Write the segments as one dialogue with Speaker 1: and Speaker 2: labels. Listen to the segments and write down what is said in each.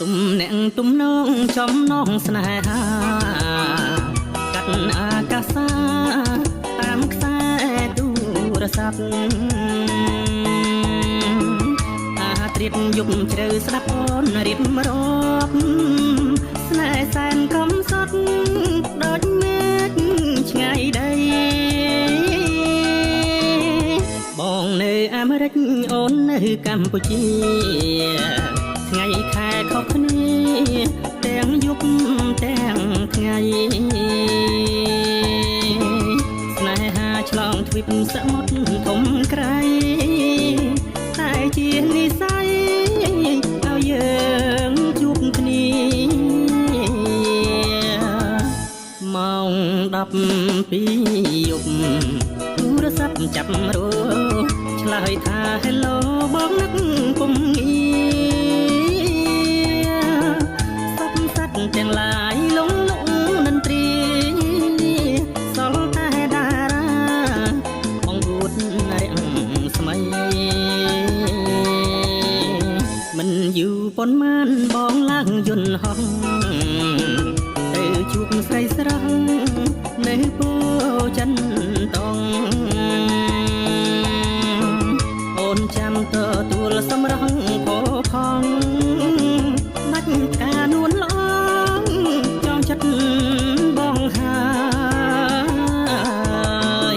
Speaker 1: ទំនាក់ទំនងចំណងស្នេហាកាត់អាកាសាតាមខ្សែទូរស័ព្ទត្រៀតយប់ជ្រៅស្ដាប់អូនរៀបរាប់ស្នេហ៍សែនកំសត់ដូចមេឃឆ្ងាយដីបងនៅអាមេរិកអូននៅកម្ពុជាថ្ងៃខែខុសគ្នាទាំងយប់ទាំងថ្ងៃស្នេហាឆ្លងទ្វីបសមុទ្រធំក្រៃតែជានិស្ស័យឲ្យយើងជួបគ្នាម៉ោង12យប់ទូរស័ព្ទចាប់រោឆ្លើយថា Hello បងនឹកពុំងាសពសត្វទាំងឡាយលងលងនន្ត្រីសល់តែតារាបងរួតរាំងស្មៃមិនយូរប៉ុន្មានបងឡើងយន្តហោះទៅជួបស្រីស្រស់នៅពោធិ៍ចិនតងអូនចាំទទួលសម្រងផោផងដាច់ការនួនឡងចង់ចិត្តបងហើយ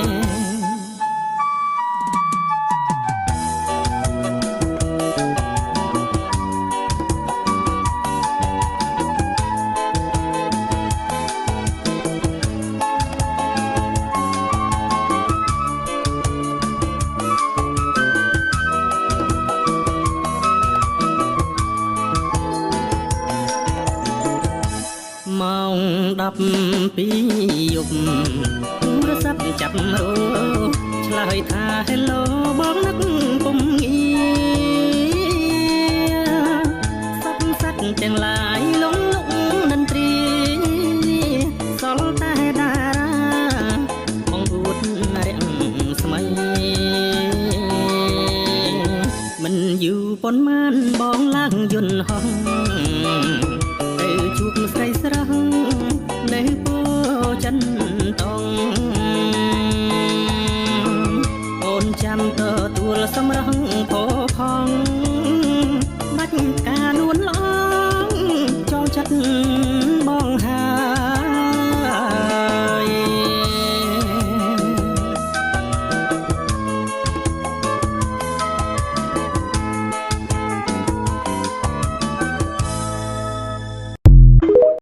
Speaker 1: ម៉ោង12យប់ទូរស័ព្ទចាប់រោឆ្លើយថា Hello បងនឹកពុំងាសពសត្វទាំងឡាយលងលងនន្ត្រីសល់តែតារាបងរួតរាំងស្មៃមិនយូរប៉ុន្មានបងឡើងយន្តហោះទៅជួបស្រីស្រស់នៅពោធិ៍ចិនតងអូនចាំទទួលសម្រងផោផងដាច់ការនួនឡ